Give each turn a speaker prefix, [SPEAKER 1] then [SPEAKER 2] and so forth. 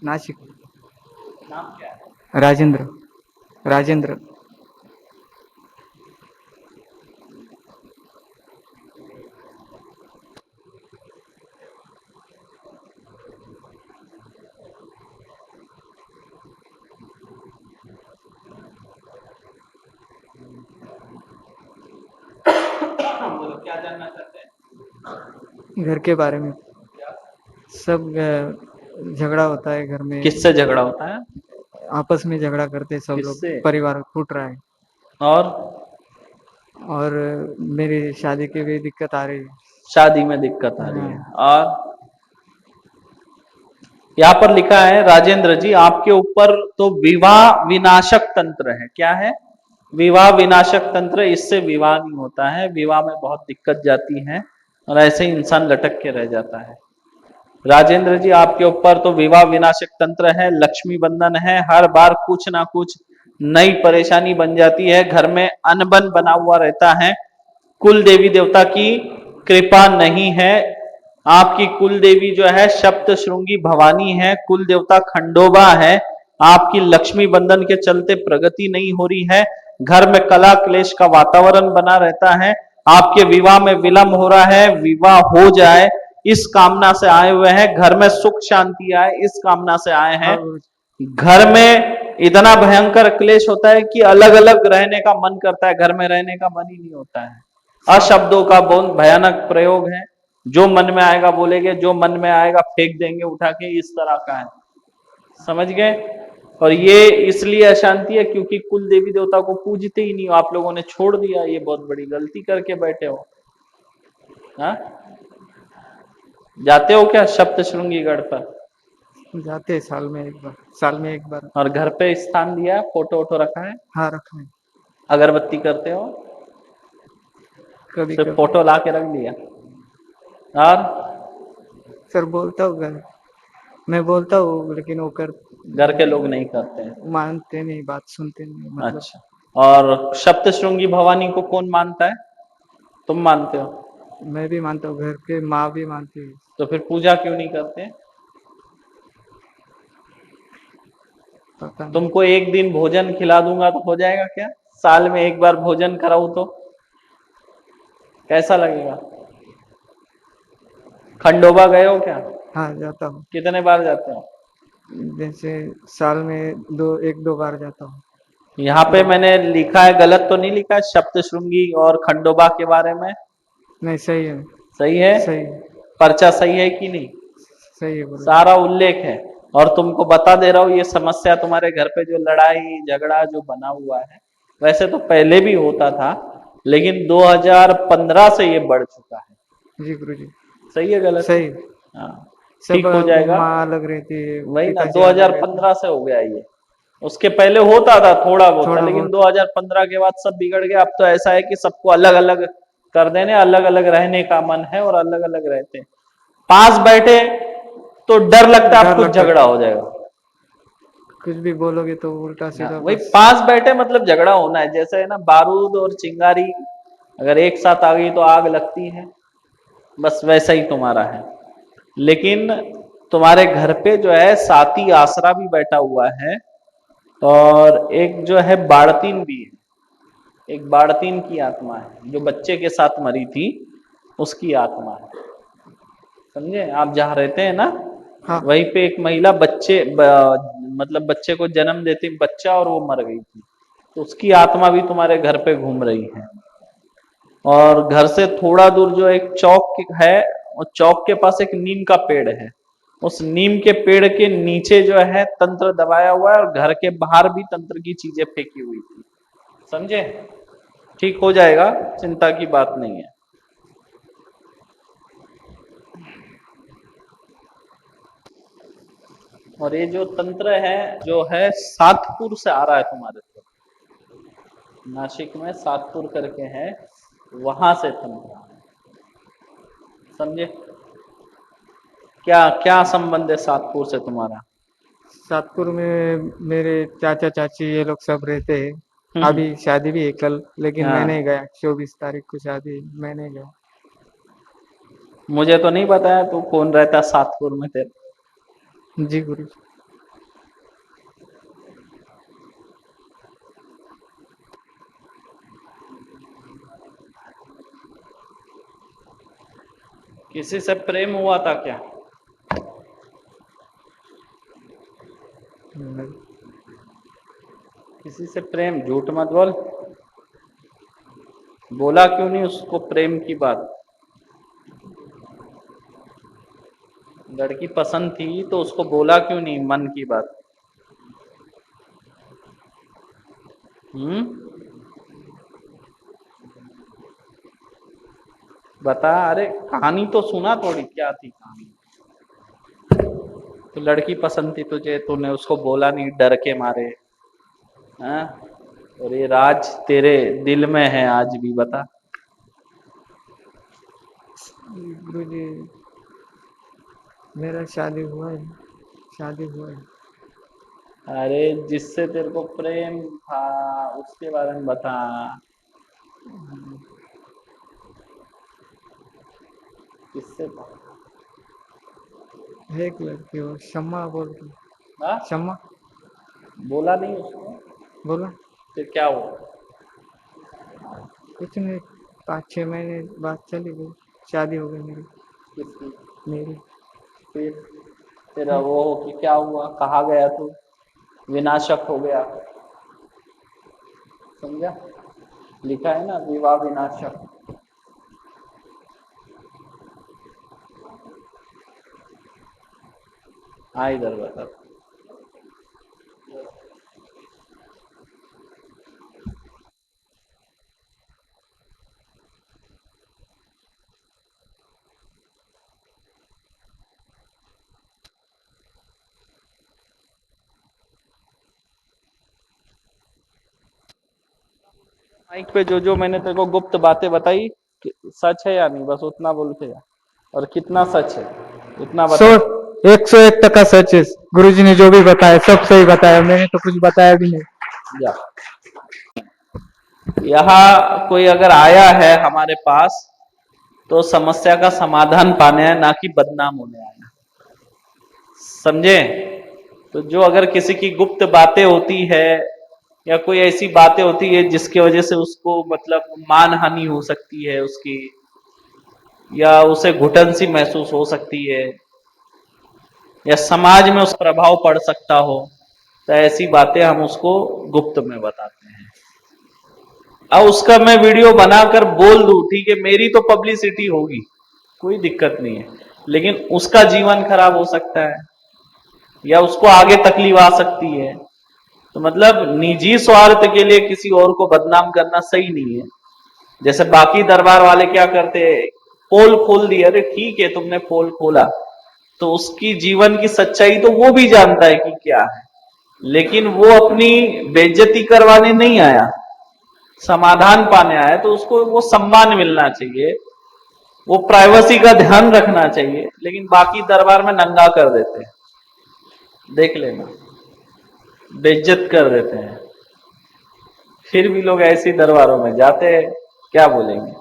[SPEAKER 1] नासिक।
[SPEAKER 2] नाम क्या है?
[SPEAKER 1] राजेंद्र। राजेंद्र।
[SPEAKER 2] बोलो क्या जानना चाहते हैं?
[SPEAKER 1] घर के बारे में।
[SPEAKER 2] क्या?
[SPEAKER 1] सब झगड़ा होता है घर में।
[SPEAKER 2] किससे झगड़ा होता है?
[SPEAKER 1] आपस में झगड़ा करते हैं सब लोग।
[SPEAKER 2] किससे?
[SPEAKER 1] परिवार टूट रहा है।
[SPEAKER 2] और
[SPEAKER 1] और मेरी शादी की भी दिक्कत आ रही है।
[SPEAKER 2] शादी में दिक्कत आ रही
[SPEAKER 1] हाँ।
[SPEAKER 2] है। और यहाँ पर लिखा है राजेंद्र जी आपके ऊपर तो विवाह विनाशक तंत्र है। क्या है? विवाह विनाशक तंत्र। इससे विवाह नहीं होता है, विवाह में बहुत दिक्कत जाती है और ऐसे ही इंसान लटक के रह जाता है। राजेंद्र जी आपके ऊपर तो विवाह विनाशक तंत्र है, लक्ष्मी बंधन है, हर बार कुछ ना कुछ नई परेशानी बन जाती है, घर में अनबन बना हुआ रहता है, कुल देवी देवता की कृपा नहीं है। आपकी कुल देवी जो है सप्त श्रृंगी भवानी है, कुल देवता खंडोबा है। आपकी लक्ष्मी बंधन के चलते प्रगति नहीं हो रही है, घर में कला क्लेश का वातावरण बना रहता है, आपके विवाह में विलंब हो रहा है, विवाह हो जाए इस कामना से आए हुए हैं, घर में सुख शांति आए इस कामना से आए हैं।
[SPEAKER 1] हाँ गुरुजी।
[SPEAKER 2] घर में इतना भयंकर क्लेश होता है कि अलग अलग रहने का मन करता है, घर में रहने का मन ही नहीं होता है। अशब्दों का बहुत भयानक प्रयोग है, जो मन में आएगा बोलेंगे, जो मन में आएगा फेंक देंगे उठा के, इस तरह का है। समझ गए? और ये इसलिए अशांति है क्योंकि कुल देवी देवता को पूजते ही नहीं हो, आप लोगों ने छोड़ दिया, ये बहुत बड़ी गलती करके बैठे हो। हाँ, जाते हो क्या सप्त श्रृंगी गढ़ पर?
[SPEAKER 1] जाते हैं साल में एक बार। साल में एक बार।
[SPEAKER 2] और घर पे स्थान दिया, फोटो वोटो रखा है,
[SPEAKER 1] हाँ रखा है।
[SPEAKER 2] अगरबत्ती करते हो?
[SPEAKER 1] कभी
[SPEAKER 2] सिर्फ
[SPEAKER 1] कभी।
[SPEAKER 2] फोटो ला के रख दिया? और
[SPEAKER 1] सर बोलता हूँ घर। मैं बोलता हूँ लेकिन वो कर
[SPEAKER 2] घर के लोग नहीं करते हैं?
[SPEAKER 1] मानते नहीं, बात सुनते नहीं मतलब।
[SPEAKER 2] अच्छा। और सप्त श्रृंगी भवानी को कौन मानता है? तुम मानते हो?
[SPEAKER 1] मैं भी मानता हूँ, घर के माँ भी मानती है।
[SPEAKER 2] तो फिर पूजा क्यों नहीं करते?
[SPEAKER 1] पता नहीं।
[SPEAKER 2] तुमको एक दिन भोजन खिला दूंगा तो हो जाएगा क्या? साल में एक बार भोजन कराऊं तो कैसा लगेगा? खंडोबा गए हो क्या?
[SPEAKER 1] हाँ जाता हूँ।
[SPEAKER 2] कितने बार जाते हो?
[SPEAKER 1] जैसे साल में एक दो बार जाता हूँ।
[SPEAKER 2] यहाँ पे मैंने लिखा है, गलत तो नहीं लिखा है सप्तश्रृंगी और खंडोबा के बारे में?
[SPEAKER 1] नहीं सही है।
[SPEAKER 2] सही है?
[SPEAKER 1] सही है।
[SPEAKER 2] पर्चा सही है कि नहीं?
[SPEAKER 1] सही है गुरु जी।
[SPEAKER 2] सारा उल्लेख है। और तुमको बता दे रहा हूँ, ये समस्या तुम्हारे घर पे जो लड़ाई झगड़ा जो बना हुआ है, वैसे तो पहले भी होता था, लेकिन 2015 से ये बढ़ चुका है।
[SPEAKER 1] जी गुरु जी।
[SPEAKER 2] सही है गलत है?
[SPEAKER 1] सही।
[SPEAKER 2] हाँ,
[SPEAKER 1] सब
[SPEAKER 2] ठीक हो जाएगा।
[SPEAKER 1] माँ अलग रहती है,
[SPEAKER 2] वही ना,
[SPEAKER 1] पिताजी अलग रहते हैं।
[SPEAKER 2] 2015 से हो गया ये। उसके पहले होता था थोड़ा बहुत था,
[SPEAKER 1] थोड़ा
[SPEAKER 2] लेकिन
[SPEAKER 1] बहुत।
[SPEAKER 2] 2015 के बाद सब बिगड़ गया। अब तो ऐसा है कि सबको अलग अलग कर देने, अलग अलग रहने का मन है और अलग अलग रहते हैं। पास बैठे तो डर लगता है अब
[SPEAKER 1] डर
[SPEAKER 2] कुछ
[SPEAKER 1] लगता
[SPEAKER 2] झगड़ा
[SPEAKER 1] है।
[SPEAKER 2] हो जाएगा।
[SPEAKER 1] कुछ भी बोलोगे तो उल्टा
[SPEAKER 2] हाँ,
[SPEAKER 1] सीधा
[SPEAKER 2] वही
[SPEAKER 1] बस।
[SPEAKER 2] पास बैठे मतलब झगड़ा होना है, जैसे है ना बारूद और चिंगारी अगर एक साथ आ गई तो आग लगती है, बस वैसा ही तुम्हारा है। लेकिन तुम्हारे घर पे जो है साथी आसरा भी बैठा हुआ है, और एक जो है बाड़तीन भी है, एक बाड़तीन की आत्मा है जो बच्चे के साथ मरी थी, उसकी आत्मा है। समझे? आप जहाँ रहते हैं ना,
[SPEAKER 1] हाँ।
[SPEAKER 2] वहीं पे एक महिला मतलब बच्चे को जन्म देती बच्चा और वो मर गई थी, तो उसकी आत्मा भी तुम्हारे घर पे घूम रही है। और घर से थोड़ा दूर जो एक चौक है, और चौक के पास एक नीम का पेड़ है, उस नीम के पेड़ के नीचे जो है तंत्र दबाया हुआ है, और घर के बाहर भी तंत्र की चीजें फेंकी हुई थी। समझे? ठीक हो जाएगा, चिंता की बात नहीं है। और ये जो तंत्र है जो है सातपुर से आ रहा है तुम्हारे तरफ, नासिक में सातपुर करके है, वहां से तंत्र आ रहा है। समझे? क्या क्या संबंध है सातपुर से तुम्हारा?
[SPEAKER 1] सातपुर में मेरे चाचा चाची ये लोग सब रहते हैं।
[SPEAKER 2] हम्म।
[SPEAKER 1] अभी शादी भी है कल, लेकिन मैं नहीं
[SPEAKER 2] हाँ,
[SPEAKER 1] गया। 24 तारीख को शादी है, मैं नहीं गया।
[SPEAKER 2] मुझे तो नहीं बताया तू कौन रहता सातपुर में तेरे।
[SPEAKER 1] जी गुरु जी।
[SPEAKER 2] किसी से प्रेम हुआ था क्या?
[SPEAKER 1] नहीं।
[SPEAKER 2] किसी से प्रेम, झूठ मत बोल। बोला क्यों नहीं उसको प्रेम की बात? लड़की पसंद थी तो उसको बोला क्यों नहीं मन की बात? हम्म, बता। अरे कहानी तो सुना थोड़ी, क्या थी कहानी? तो लड़की पसंद थी तुझे, तूने उसको बोला नहीं डर के मारे? हाँ? और ये राज तेरे दिल में है आज भी, बता।
[SPEAKER 1] गुरुजी, मेरा शादी हुआ है, शादी हुआ है।
[SPEAKER 2] अरे जिससे तेरे को प्रेम था उसके बारे में बता। किससे था?
[SPEAKER 1] है एक लड़की हो, शम्मा बोल के।
[SPEAKER 2] हाँ?
[SPEAKER 1] शम्मा।
[SPEAKER 2] बोला नहीं उसको?
[SPEAKER 1] बोला।
[SPEAKER 2] फिर क्या हुआ?
[SPEAKER 1] कुछ नहीं, 5-6 महीने बाद चली गई, शादी हो गई मेरी।
[SPEAKER 2] किसकी?
[SPEAKER 1] मेरी।
[SPEAKER 2] फिर तेरा वो हो कि क्या हुआ, कहा गया तू? विनाशक हो गया, समझा? लिखा है ना विवाह विनाशक। हाँ इधर बता। माइक पे जो जो मैंने तेरे को गुप्त बातें बताई, सच है या नहीं, बस उतना बोल के जा। और कितना सच है उतना
[SPEAKER 1] सौ
[SPEAKER 2] बता।
[SPEAKER 1] 101% सच है। गुरुजी ने जो भी बताया सब सही बताया, मैंने तो कुछ बताया भी नहीं।
[SPEAKER 2] जा। यहाँ कोई अगर आया है हमारे पास तो समस्या का समाधान पाने आया, ना कि बदनाम होने आया, समझे? तो जो अगर किसी की गुप्त बातें होती है या कोई ऐसी बातें होती है जिसकी वजह से उसको मतलब मान हानि हो सकती है उसकी, या उसे घुटन सी महसूस हो सकती है, या समाज में उस प्रभाव पड़ सकता हो, तो ऐसी बातें हम उसको गुप्त में बताते हैं। अब उसका मैं वीडियो बनाकर बोल दूं, ठीक है, मेरी तो पब्लिसिटी होगी, कोई दिक्कत नहीं है, लेकिन उसका जीवन खराब हो सकता है या उसको आगे तकलीफ आ सकती है। तो मतलब निजी स्वार्थ के लिए किसी और को बदनाम करना सही नहीं है। जैसे बाकी दरबार वाले क्या करते हैं, पोल खोल दिया, अरे ठीक है तुमने पोल खोला, तो उसकी जीवन की सच्चाई तो वो भी जानता है कि क्या है, लेकिन वो अपनी बेइज्जती करवाने नहीं आया, समाधान पाने आया, तो उसको वो सम्मान मिलना चाहिए, वो प्राइवेसी का ध्यान रखना चाहिए, लेकिन बाकी दरबार में नंगा कर देते हैं, देख लेना, बेइज्जत कर देते हैं। फिर भी लोग ऐसी दरबारों में जाते हैं, क्या बोलेंगे?